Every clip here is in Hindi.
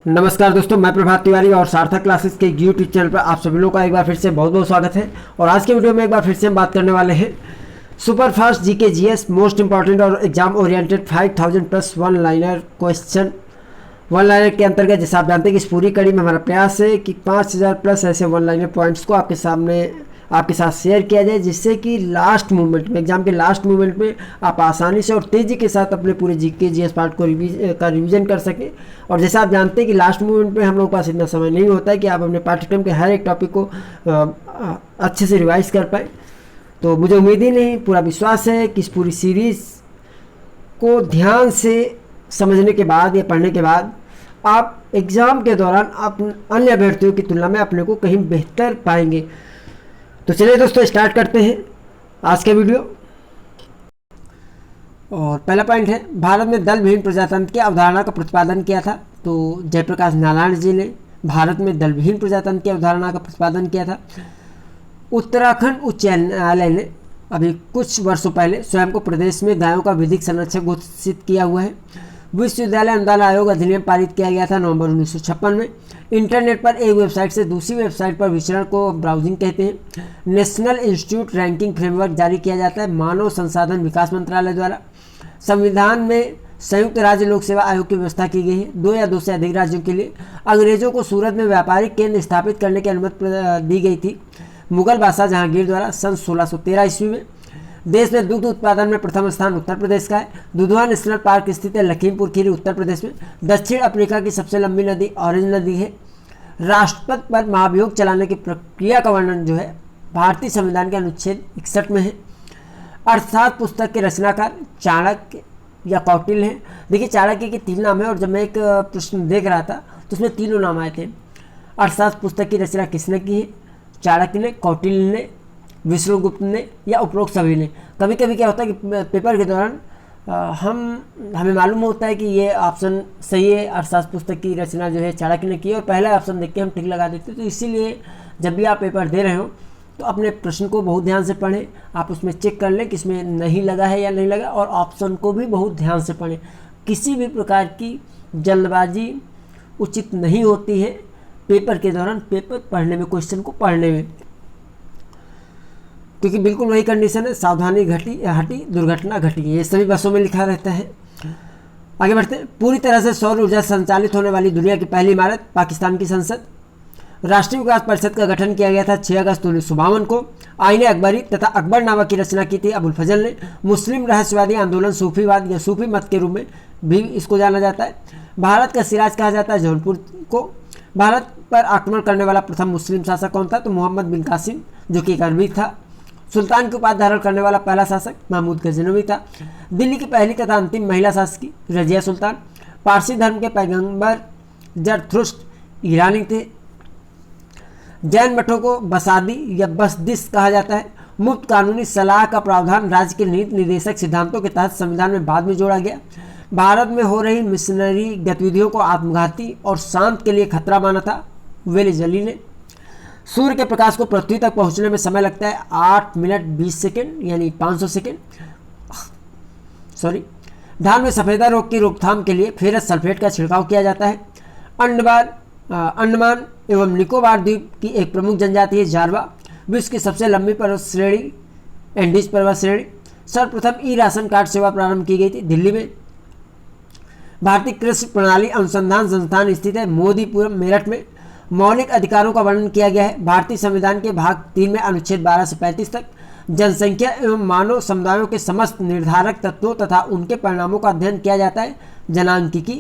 नमस्कार दोस्तों, मैं प्रभात तिवारी और सार्थक क्लासेस के यूट्यूब चैनल पर आप सभी लोगों का एक बार फिर से बहुत बहुत स्वागत है। और आज के वीडियो में एक बार फिर से हम बात करने वाले हैं super fast GK GS most important और exam oriented 5000 plus one liner question. One liner के अंतर्गत जैसे आप जानते हैं कि इस पूरी कड़ी में हमारा प्रयास है कि 5000 प्लस ऐसे वन लाइनर पॉइंट्स को आपके साथ शेयर किया जाए, जिससे कि लास्ट मोमेंट में, एग्जाम के लास्ट मोमेंट में आप आसानी से और तेज़ी के साथ अपने पूरे जीके जीएस पार्ट को रिवीजन कर सकें। और जैसा आप जानते हैं कि लास्ट मोमेंट में हम लोगों के पास इतना समय नहीं होता है कि आप अपने पाठ्यक्रम के हर एक टॉपिक को अच्छे से रिवाइज कर पाएँ। तो मुझे उम्मीद ही नहीं, पूरा विश्वास है कि इस पूरी सीरीज़ को ध्यान से समझने के बाद या पढ़ने के बाद आप एग्ज़ाम के दौरान अन्य अभ्यर्थियों की तुलना में अपने को कहीं बेहतर पाएंगे। तो चलिए दोस्तों, स्टार्ट करते हैं आज का वीडियो। और पहला पॉइंट है, भारत में दल विहीन प्रजातंत्र की अवधारणा का प्रतिपादन किया था। तो जयप्रकाश नारायण जी ने भारत में दल विहीन प्रजातंत्र की अवधारणा का प्रतिपादन किया था। उत्तराखंड उच्च न्यायालय ने अभी कुछ वर्षों पहले स्वयं को प्रदेश में गायों का विधिक संरक्षक घोषित किया हुआ है। विश्वविद्यालय अनुदान आयोग अधिनियम पारित किया गया था नवंबर 1956 में। इंटरनेट पर एक वेबसाइट से दूसरी वेबसाइट पर विचरण को ब्राउजिंग कहते हैं। नेशनल इंस्टीट्यूट रैंकिंग फ्रेमवर्क जारी किया जाता है मानव संसाधन विकास मंत्रालय द्वारा। संविधान में संयुक्त राज्य लोक सेवा आयोग की व्यवस्था की गई है। 2 या 2 से अधिक राज्यों के लिए अंग्रेजों को सूरत में व्यापारिक केंद्र स्थापित करने की अनुमति दी गई थी मुगल बादशाह जहांगीर द्वारा सन 1613 ईस्वी में। देश में दुग्ध उत्पादन में प्रथम स्थान उत्तर प्रदेश का है। दुधवा नेशनल पार्क स्थित है लखीमपुर खीरी उत्तर प्रदेश में। दक्षिण अफ्रीका की सबसे लंबी नदी ऑरेंज नदी है। राष्ट्रपति पर महाभियोग चलाने की प्रक्रिया का वर्णन जो है भारतीय संविधान के अनुच्छेद 61 में है। अर्थशास्त्र पुस्तक के रचनाकार चाणक्य या कौटिल्य हैं। देखिए, चाणक्य के 3 नाम है और जब मैं एक प्रश्न देख रहा था तो उसमें तीनों नाम आए थे। अर्थशास्त्र पुस्तक की रचना किसने की है? चाणक्य ने, कौटिल्य ने, विष्णुगुप्त ने या उपरोक्त सभी ने। कभी कभी क्या होता है कि पेपर के दौरान हमें मालूम होता है कि ये ऑप्शन सही है, अर्थशास्त्र पुस्तक की रचना जो है चाणक्य ने की है, और पहला ऑप्शन देख के हम टिक लगा देते हैं। तो इसीलिए जब भी आप पेपर दे रहे हो तो अपने प्रश्न को बहुत ध्यान से पढ़ें। आप उसमें चेक कर लें कि इसमें नहीं लगा है या नहीं लगा, और ऑप्शन को भी बहुत ध्यान से पढ़ें। किसी भी प्रकार की जल्दबाजी उचित नहीं होती है पेपर के दौरान, पेपर पढ़ने में, क्वेश्चन को पढ़ने में, क्योंकि बिल्कुल वही कंडीशन है, सावधानी हटी दुर्घटना घटी। ये सभी बसों में लिखा रहता है। आगे बढ़ते हैं। पूरी तरह से सौर ऊर्जा संचालित होने वाली दुनिया की पहली इमारत पाकिस्तान की संसद। राष्ट्रीय विकास परिषद का गठन किया गया था 6 अगस्त 1952 को। आईने अकबरी तथा अकबरनामा की रचना की थी अबुल फजल ने। मुस्लिम रहस्यवादी आंदोलन सूफीवाद या सूफी मत के रूप में भी इसको जाना जाता है। भारत का सिराज कहा जाता है जौनपुर को। भारत पर आक्रमण करने वाला प्रथम मुस्लिम शासक कौन था? तो मोहम्मद बिन कासिम, जो कि एक अरबी था। सुल्तान की उपाधि धारण करने वाला पहला शासक महमूद गजनवी था। दिल्ली की पहली तथा अंतिम महिला शासकी रजिया सुल्तान। पारसी धर्म के पैगंबर जरथुष्ट्र ईरानी थे। जैन मठों को बसादी या बसदिस कहा जाता है। मुफ्त कानूनी सलाह का प्रावधान राज्य के नीति निर्देशक सिद्धांतों के तहत संविधान में बाद में जोड़ा गया। भारत में हो रही मिशनरी गतिविधियों को आत्मघाती और शांत के लिए खतरा माना था वेले जली ने। सूर्य के प्रकाश को पृथ्वी तक पहुंचने में समय लगता है 8 मिनट 20 सेकेंड यानी 500 सेकेंड। धान में सफेदा रोग की रोकथाम के लिए फेरस सल्फेट का छिड़काव किया जाता है। अंडमान एवं निकोबार द्वीप की एक प्रमुख जनजाति है जारवा। विश्व की सबसे लंबी पर्वत श्रेणी एंडीज पर्वत श्रेणी। सर्वप्रथम ई राशन कार्ड सेवा प्रारंभ की गई थी दिल्ली में। भारतीय कृषि प्रणाली अनुसंधान संस्थान स्थित है मोदीपुरम मेरठ में। मौलिक अधिकारों का वर्णन किया गया है भारतीय संविधान के भाग 3 में अनुच्छेद 12 से 35 तक। जनसंख्या एवं मानव समुदायों के समस्त निर्धारक तत्वों तथा उनके परिणामों का अध्ययन किया जाता है जनांकिकी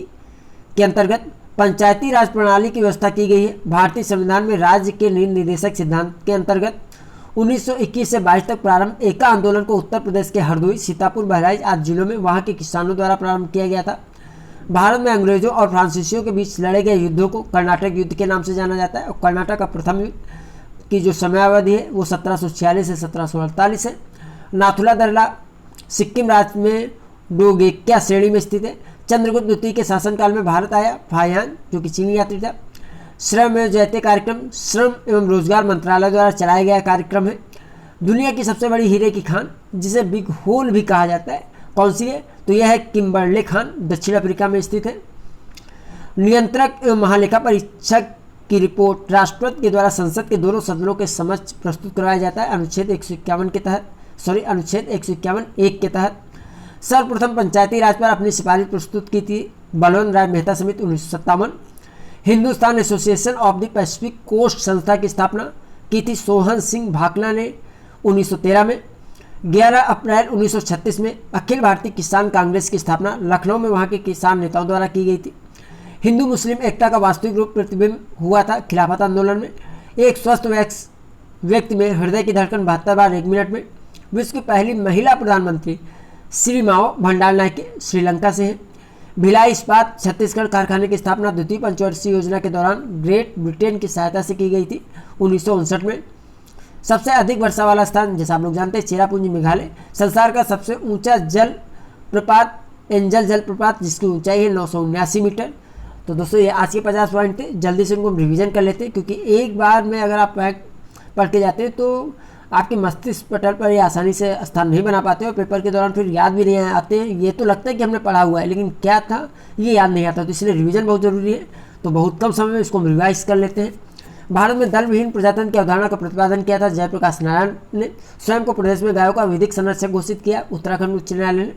के अंतर्गत। पंचायती राज प्रणाली की व्यवस्था की गई है भारतीय संविधान में। राज्य के नीति निर्देशक सिद्धांत के अंतर्गत 1921 से 22 तक प्रारंभ एका आंदोलन को उत्तर प्रदेश के हरदोई, सीतापुर, बहराइच आदि जिलों में वहाँ के किसानों द्वारा प्रारंभ किया गया था। भारत में अंग्रेजों और फ्रांसीसियों के बीच लड़े गए युद्धों को कर्नाटक युद्ध के नाम से जाना जाता है। और कर्नाटक का प्रथम युद्ध की जो समयावधि है वो 1746 से 1748 है। नाथुला दरला सिक्किम राज्य में डोगेक्या श्रेणी में स्थित है। चंद्रगुप्त द्वितीय के शासनकाल में भारत आया फायान, जो कि चीनी यात्री था। श्रम एवं जयते कार्यक्रम श्रम एवं रोजगार मंत्रालय द्वारा चलाया गया कार्यक्रम है। दुनिया की सबसे बड़ी हीरे की खान, जिसे बिग होल भी कहा जाता है, कौन सी है? तो यह है किम्बरले खान, दक्षिण अफ्रीका में स्थित है। नियंत्रक एवं महालेखा परीक्षक की रिपोर्ट राष्ट्रपति के द्वारा संसद के दोनों सदनों के समक्ष प्रस्तुत करवाया जाता है अनुच्छेद 151 के तहत, अनुच्छेद 151(1) के तहत। सर्वप्रथम पंचायती राज पर अपनी सिफारिश प्रस्तुत की थी बलवंत राय मेहता समिति 1957। Hindustan association of the Pacific coast संस्था की स्थापना की थी सोहन सिंह भाकना ने 1913 में। 11 अप्रैल 1936 में अखिल भारतीय किसान कांग्रेस की स्थापना लखनऊ में वहाँ के किसान नेताओं द्वारा की गई थी। हिंदू मुस्लिम एकता का वास्तविक रूप प्रतिबिंब हुआ था खिलाफत आंदोलन में। एक स्वस्थ व्यक्ति में हृदय की धड़कन 72 बार 1 मिनट में। विश्व की पहली महिला प्रधानमंत्री श्री माओ भंडार नायके श्रीलंका से हैं। भिलाई इस्पात छत्तीसगढ़ कारखाने की स्थापना द्वितीय पंचवर्षीय योजना के दौरान ग्रेट ब्रिटेन की सहायता से की गई थी 1959 में। सबसे अधिक वर्षा वाला स्थान जैसा आप लोग जानते हैं चेरापूंजी मेघालय। संसार का सबसे ऊंचा जल प्रपात एंजल जल प्रपात जिसकी ऊंचाई है 979 मीटर। तो दोस्तों ये आज के 50 पॉइंट थे, जल्दी से उनको हम रिवीजन कर लेते हैं क्योंकि एक बार में अगर आप पढ़ के जाते हैं तो आपके मस्तिष्क पटल पर ये आसानी से स्थान नहीं बना पाते और पेपर के दौरान फिर याद भी नहीं आते हैं। ये तो लगता है कि हमने पढ़ा हुआ है लेकिन क्या था ये याद नहीं आता, तो इसलिए रिवीजन बहुत ज़रूरी है। तो बहुत कम समय में इसको हम रिवाइज कर लेते हैं। भारत में दल विहीन प्रजातंत्र की अवधारणा का प्रतिपादन किया था जयप्रकाश नारायण ने। स्वयं को प्रदेश में गायों का विधिक संरक्षक घोषित किया उत्तराखंड उच्च न्यायालय ने।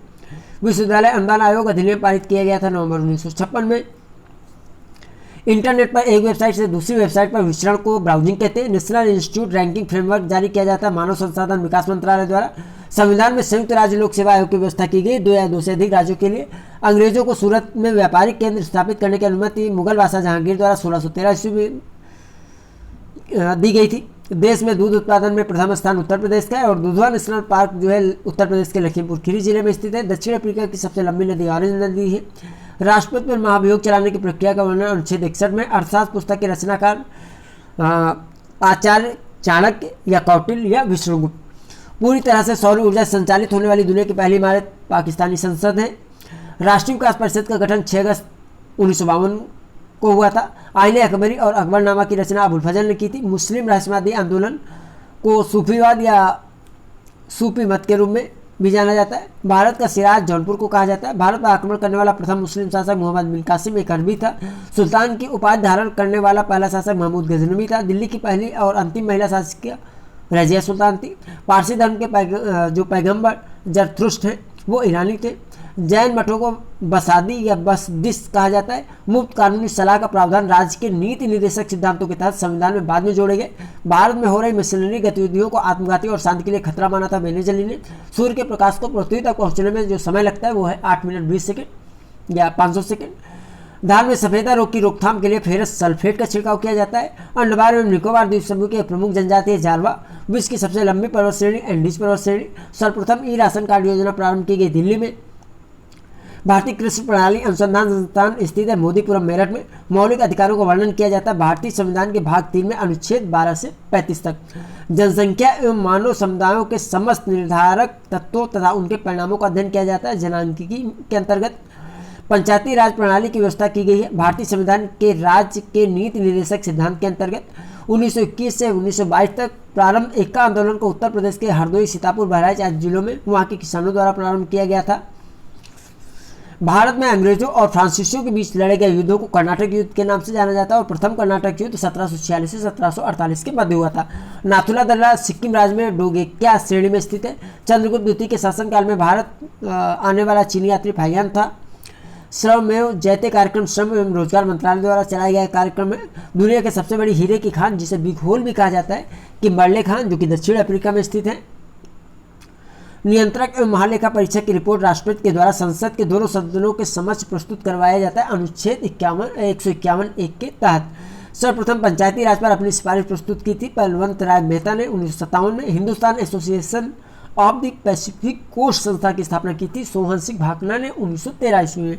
विश्वविद्यालय अनुदान आयोग अधिनियम पारित किया गया था नवंबर 1956 में। इंटरनेट पर एक वेबसाइट से दूसरी वेबसाइट पर विचरण को ब्राउजिंग कहते हैं। नेशनल इंस्टीट्यूट रैंकिंग फ्रेमवर्क जारी किया जाता है मानव संसाधन विकास मंत्रालय द्वारा। संविधान में संयुक्त राज्य लोक सेवा आयोग की व्यवस्था की गई 2 या 2 से अधिक राज्यों के लिए। अंग्रेजों को सूरत में व्यापारिक केंद्र स्थापित करने की अनुमति मुगल बादशाह जहांगीर द्वारा 1613 ईस्वी में दी गई थी। देश में दूध उत्पादन में प्रथम स्थान उत्तर प्रदेश का है और दुधवा नेशनल पार्क जो है उत्तर प्रदेश के लखीमपुर खीरी जिले में स्थित है। दक्षिण अफ्रीका की सबसे लंबी नदी ऑरेंज नदी है। राष्ट्रपति पर महाभियोग चलाने की प्रक्रिया का वर्णन अनुच्छेद 61 में। अर्थशास्त्र पुस्तक के रचनाकार आचार्य चाणक्य या कौटिल्य या विष्णुगुप्त। पूरी तरह से सौर ऊर्जा संचालित होने वाली दुनिया की पहली इमारत पाकिस्तानी संसद है। राष्ट्रीय विकास परिषद का गठन 6 अगस्त 1952 को हुआ था। आईने अकबरी और अकबरनामा की रचना अबुल फजल ने की थी। मुस्लिम रहस्यवादी आंदोलन को सूफीवाद या सूफी मत के रूप में भी जाना जाता है। भारत का सिराज जौनपुर को कहा जाता है। भारत पर आक्रमण करने वाला प्रथम मुस्लिम शासक मोहम्मद बिन कासिम एक अरबी था। सुल्तान की उपाधि धारण करने वाला पहला शासक महमूद गजनवी था। दिल्ली की पहली और अंतिम महिला शासक रजिया सुल्तान थी। पारसी धर्म के जो पैगंबर जरथुष्ट्र हैं वो ईरानी थे। जैन मठों को बसादी या बसदिस कहा जाता है। मुफ्त कानूनी सलाह का प्रावधान राज्य के नीति निर्देशक सिद्धांतों के तहत संविधान में बाद में जोड़े गए। भारत में हो रही मिशनरी गतिविधियों को आत्मघाती और शांति के लिए खतरा माना था बेनेजली ने। सूर्य के प्रकाश को पृथ्वी तक पहुंचने में जो समय लगता है वो है 8 मिनट 20 सेकेंड या 500 सेकेंड। धान में सफेदा रोग की रोकथाम के लिए फेरस सल्फेट का छिड़काव किया जाता है। अंडमान एवं निकोबार द्वीप समूह की प्रमुख जनजाति है जारवा। विश्व की सबसे लंबी पर्वत श्रेणी एंडीज पर्वत श्रेणी। सर्वप्रथम ई राशन कार्ड योजना प्रारंभ की गई दिल्ली में। भारतीय कृषि प्रणाली अनुसंधान संस्थान स्थित है मोदीपुरम मेरठ में। मौलिक अधिकारों का वर्णन किया जाता है भारतीय संविधान के भाग 3 में अनुच्छेद 12 से 35 तक। जनसंख्या एवं मानव समुदायों के समस्त निर्धारक तत्वों तथा उनके परिणामों का अध्ययन किया जाता है जनांकिकी के अंतर्गत। पंचायती राज प्रणाली की व्यवस्था की गई है भारतीय संविधान के राज्य के नीति निर्देशक सिद्धांत के अंतर्गत। 1921 से 1922 तक प्रारंभ एका आंदोलन को उत्तर प्रदेश के हरदोई सीतापुर बहराइच आदि जिलों में वहाँ के किसानों द्वारा प्रारंभ किया गया था। भारत में अंग्रेजों और फ्रांसीसियों के बीच लड़े गए युद्धों को कर्नाटक युद्ध के नाम से जाना जाता है और प्रथम कर्नाटक युद्ध 1746 से 1748 के मध्य हुआ था। नाथुला दर्रा सिक्किम राज्य में डोगेक्या श्रेणी में स्थित है। चंद्रगुप्त द्वितीय के शासनकाल में भारत आने वाला चीनी यात्री फाहियान था। श्रम एवं जयते कार्यक्रम श्रम एवं रोजगार मंत्रालय द्वारा चलाए गए कार्यक्रम में दुनिया के सबसे बड़ी हीरे की खान जिसे बिग होल भी कहा जाता है किम्बर्ले खान जो कि दक्षिण अफ्रीका में स्थित है। नियंत्रक एवं महालेखा परीक्षक की रिपोर्ट राष्ट्रपति के द्वारा संसद के दोनों सदनों के समक्ष प्रस्तुत करवाया जाता है अनुच्छेद 151(1) के तहत। सर्वप्रथम पंचायती राज पर अपनी सिफारिश प्रस्तुत की थी बलवंत राय मेहता ने 1957 में। Hindustan association of the Pacific coast संस्था की स्थापना की थी सोहन सिंह भाकना ने 1913 ईस्वी में।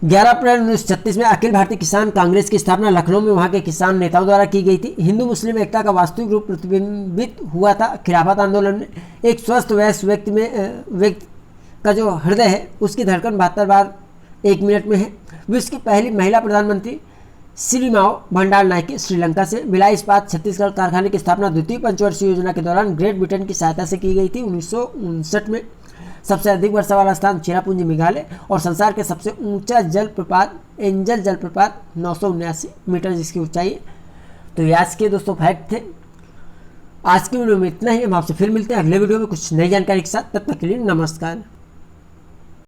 11 अप्रैल 1936 में अखिल भारतीय किसान कांग्रेस की स्थापना लखनऊ में वहाँ के किसान नेताओं द्वारा की गई थी। हिंदू मुस्लिम एकता का वास्तविक रूप प्रतिबिंबित हुआ था खिलाफत आंदोलन में। एक स्वस्थ व्यक्ति का जो हृदय है उसकी धड़कन 72 बार 1 मिनट में है। विश्व की पहली महिला प्रधानमंत्री श्री माओ भंडार नायके श्रीलंका से। भिलाई इस्पात छत्तीसगढ़ कारखाने की स्थापना द्वितीय पंचवर्षीय योजना के दौरान ग्रेट ब्रिटेन की सहायता से की गई थी 1959 में। सबसे अधिक वर्षा वाला स्थान चेरापूंजी मेघालय, और संसार के सबसे ऊंचा जलप्रपात एंजल जलप्रपात 979 मीटर जिसकी ऊंचाई है। तो ये आज के दोस्तों फैक्ट थे। आज की वीडियो में इतना ही। हम आपसे फिर मिलते हैं अगले वीडियो में कुछ नई जानकारी के साथ। तब तक के लिए नमस्कार।